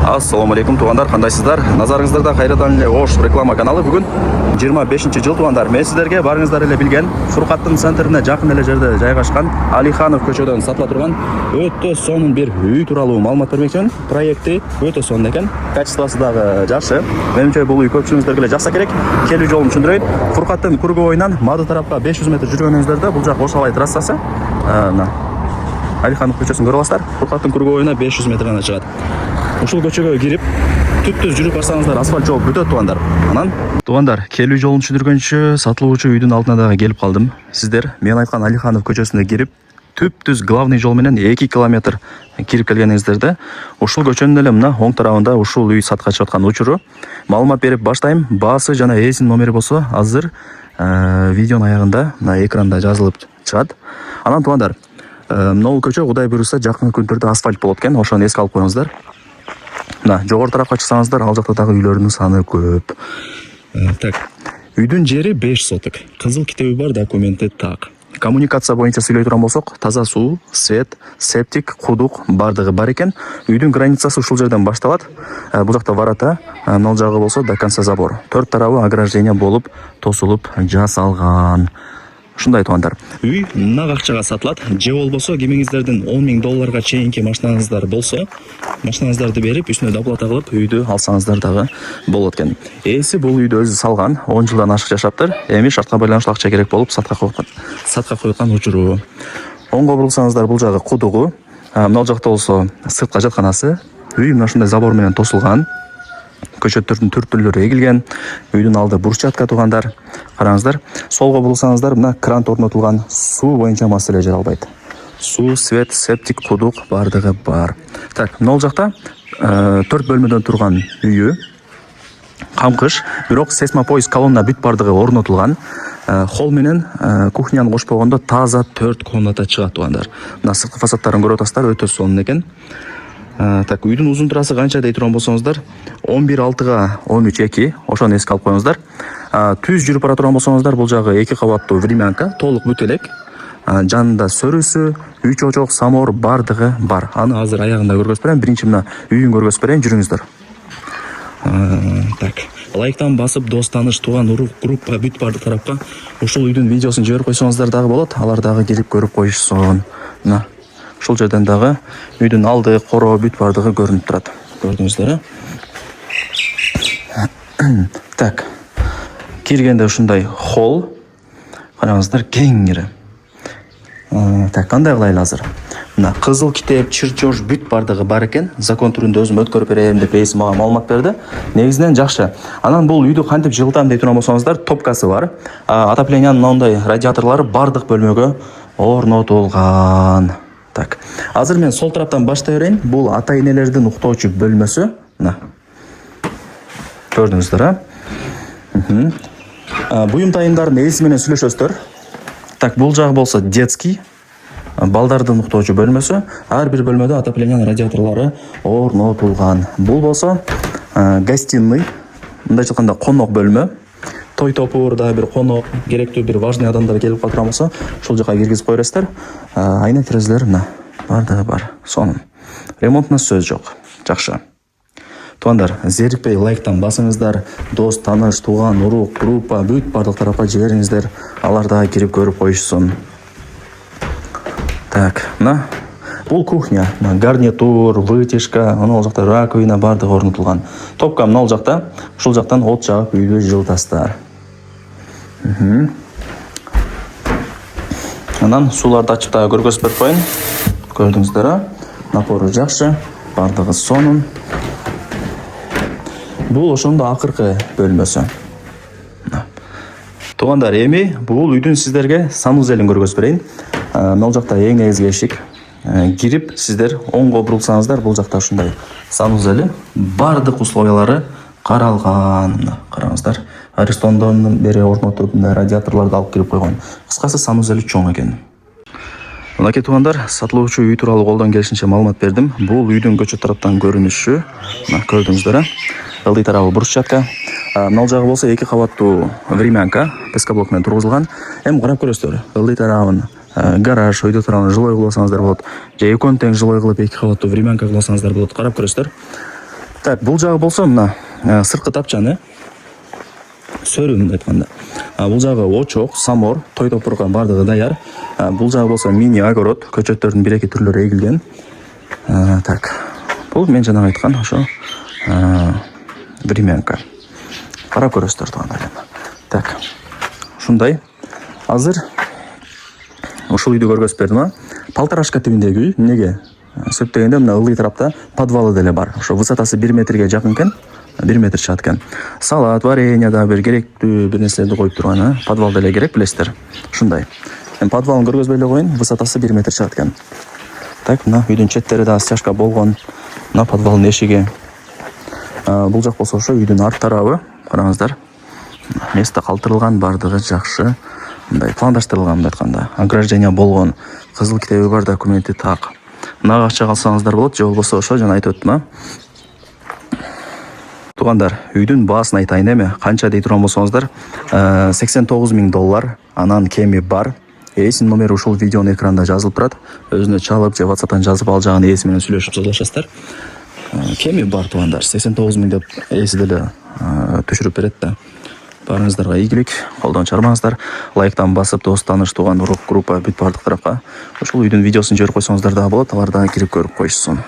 Ассаламу алейкум туғандар, қандайсыздар? Назарыңыздарда қайрадан эле Ош реклама каналы. Бүгін 25-жыл туғандар. Мен сіздерге барыңыздар эле билген Фуркаттын центріне жақын эле жерде жайгашкан Алиханов көчөдөн сатыла турган өтө сонун бир үй тууралуу маалымат бермекчимин. Проекти өтө сонун экен, качествосы дагы жакшы. Менимче бул үй көпчүлүгүңүздарга эле жакса керек. Келүү жолун түшүндүрөйүн. Фуркаттын Кургоойунан Мады тарапка 500 метр жүргөнүңүздөрдө бул жак Ошалай трассасы. Алиханов көчөсүн көрүп аласыздар. Фуркаттын Кургоойуна 500 метр гана чыгат. Ушул көчөгө кирип, түптүз жүрүп барсаңыздар асфальт жол бүтөт тугандар. Анан тугандар, келүү жолун түшүндүргөнчү сатылуучу үйдүн алдына дагы келип калдым. Сиздер мен айткан Алиханов көчөсүнө кирип, түптүз главный жол менен 2 километр кирип келгениңиздерде, ушул көчөнүн эле мына оң тарабында ушул үй сатка чыгып аткан учуру маалымат берип баштайм. Баасы жана ээсинин номери болсо азыр видеонун аягында мына экранда жазылып чыгат. Анан тугандар, могу көчө Кудай буйруса жакын күндөрдө асфальт болот экен. Ошону эске алып коюңуздар. Мына жогору тарапка чыксаңыздар, ал жакта дагы үйлөрдүн саны көп. Так, үйдүн жери 5 соток. Кызыл китеби бар, документи так. Коммуникация боюнча сүйлөй турган болсок, таза суу, свет, септик, кудук бардыгы бар экен. Үйдүн границасы ушул жерден башталат. Бул жакта ворота, мына жагы болсо до конца забор. Төрт тарабы ограждение болуп, тосулуп жасалган. Ушундай тугандар. Үй нак акчага сатылат. Же болбосо кимиңиздердин $10,000 чейинки машинаңыздар болсо, машинаңыздарды берип, үстүнө доплата кылып үйдү алсаңыздар дагы болот экен. Ээси бул үйдү өзү салган, 10 жылдан ашык жашаптыр. Эми шартка байланыштуу акча керек болуп сатка коюлган учуру. Оңго бурулсаңыздар бул жагы кудугу, мына жакта болсо сыртка жатканасы. Үй мына ушундай забор менен тосулган. Көчөттөрдүн түртүлөрү эгилген. Үйдүн алды брусчатка тугандар. Караңыздар, солго бурулсаңыздар мына кран орнотулган. Суу боюнча маселе жара албайт. Суу, свет, септик, кудук бардыгы бар. Так, мына жакта 4 бөлмөдөн турган үйү. Камкыш, бирок сейсмопоис колонна бүт бардыгы орнотулган. Холл менен кухняны кошпогондо таза 4 комната чыгат тугандар. Мына сырткы фасадтарын көрүп атасыздар, өтө сонун экен. Так, үйдүн узун турасы канча дей турган болсоңуздар, 11,6 га 13,2, ошону эске алып коюңуздар. Түз жүрүп бара турган болсоңуздар, бул жагы 2 кабаттуу времянка, толук бүт элек. Жанында сөрүсү, 3 очок, самор бардыгы бар. Аны азыр аягында көргөзүп берем. Биринчи мына үйүн көргөзүп берейин, жүрүңүздөр. Так, лайктан басып, дос тааныш, тууган урук, группа бүт бардык тарапка ушул үйдүн видеосун жиберип койсоңуздар дагы болот. Алар дагы келип көрүп коюшсын. Мына ушул жерден дагы үйдүн алды, коро бүт бардыгы көрүнүп турат. Көрдүңүздөр, Так, киргенде ушундай холл. Караңыздар, кеңири. Так, кандай кылайлы азыр? Мына кызыл китеп, чыр-чош бүт бардыгы бар экен. Закон түрүндө өзүм өткөрүп берем деп ээси мага маалымат берди. Негизинен жакшы. Анан бул үйдү кантип жылытам дей турган болсоңуздар, топкасы бар. Отоплениянын мындай радиаторлору бардык бөлмөгө орнотулган. Так, азыр мен сол тараптан баштай берейин. Бул ата-энелердин уктоочу бөлмөсү. Мына. Көрдүңүздөр, Буюм тайымдардын ээси менен сүйлөшөсүздөр. Так, бул жагы болсо детский. Балдардын уктоочу бөлмөсү. Ар бир бөлмөдө отоплениянын радиаторлору орнотулган. Бул болсо гостиный. Мындай айтканда конок бөлмө. Той топур да бир конок, керектүү бир важный адамдар келип калган болсо, ушул жака киргизип коерсиздер. Айна терезелер мына бардыгы бар. Сонун. Ремонтуна сөз жок. Жакшы. Тугандар, зерикпей лайктан басыңыздар. Дос, тааныш, тууган, урук, группа бүт бардык тарапка жибериңиздер. Алар дагы кирип көрүп коюшсун. Так, мына бул кухня, гарнитур, вытяжка, ал жакта раковина бардыгы орнотулган. Топка мына жакта, ушул жактан от жагып үйдү жылытасыздар. Анан сууларды ачып дагы көргөзүп берип коеюн. Көрдүңүздөр, напору жакшы, бардыгы сонун. Бул ошондо акыркы бөлмөсү. Тугандар, эми бул үйдүн сиздерге санузелин көргөзүп берейин. Мына жакта эң негизги эшик. Кирип сиздер оңго бурулсаңыздар, бул жакта ушундай санузели, бардык условиялары каралган. Караңыздар, Аристондон бери орнотуп, радиаторлорду алып кирип койгон. Кыскасы санузели чоң экен. Мынакей тугандар, сатылуучу үй тууралуу колдон келишинче маалымат бердим. Бул үйдүн көчө тараптан көрүнүшү. Мына көрдүңүздөр, ылдый тарабы брусчатка. Мына жагы болсо 2 кабаттуу времянка, пескоблок менен тургузулган. Эми карап көрөсүздөр, ылдый тарабын гараж, өйдө турган жилой кылсаңыздар болот. Же экөөнү тең жилой кылып 2 кабаттуу времянка кылсаңыздар болот. Карап көрөсүздөр. Так, бул жагы болсо мына сырткы тапчаны. Сөрү мындай айтканда. Бул жагы очок, самор, той топурга бардыгы даяр. Бул жагы болсо мини огород, көчөттөрдүн 1-2 түрлөрү эгилген. Так. Бул мен жана айткан ошо времянка. Карап көрөсүздөр туугандар. Так. Ушундай. Азыр ушул үйдү көргөзүп бердим. Полторашка тибиндеги үй. Эмнеге? Сөп дегенде мына ылдый тарапта подвалы деле бар. Ошо высотасы 1 метрге жакын экен. 1 метр чыгат экен. Салат, варенье да бир керектүү бир нерселерди коюп турган, подвал деле керек билесиздер. Ушундай. Мен подвалын көргөзбөй эле коеюн, высотасы 1 метр чыгат экен. Так, мына үйдүн четтери да стяжка болгон. Мына подвалдын эшиги. Бул жак болсо ошо үйдүн арт тарабы. Караңыздар. Место калтырылган, бардыгы жакшы. Мындай пландаштырылган мындай айтканда. Ограждение болгон. Кызыл китеби бар, документи так. Мына акча алсаңыздар болот, же болбосо ошо жана айтып өттүм, Туугандар, үйдүн баасын айтайын эми. Канча дей турган болсоңуздар, $89,000, анан кеми бар. Ээсинин номери ушул видеонун экранында жазылып турат. Өзүнө чалып же WhatsApp'тан жазып ал жагын ээси менен сүйлөшүп соглашасыздар. Кеми бар туугандар, 89,000 деп ээси деле түшүрүп берет да. Барыңыздарга ийгилик, колдон чарбаңыздар. Лайктан басып, дос, тааныш, тууган, урук, группа бүт бардык тарапка ушул үйдүн видеосун жиберип койсоңуздар да болот, алар да кирип көрүп коюшсун.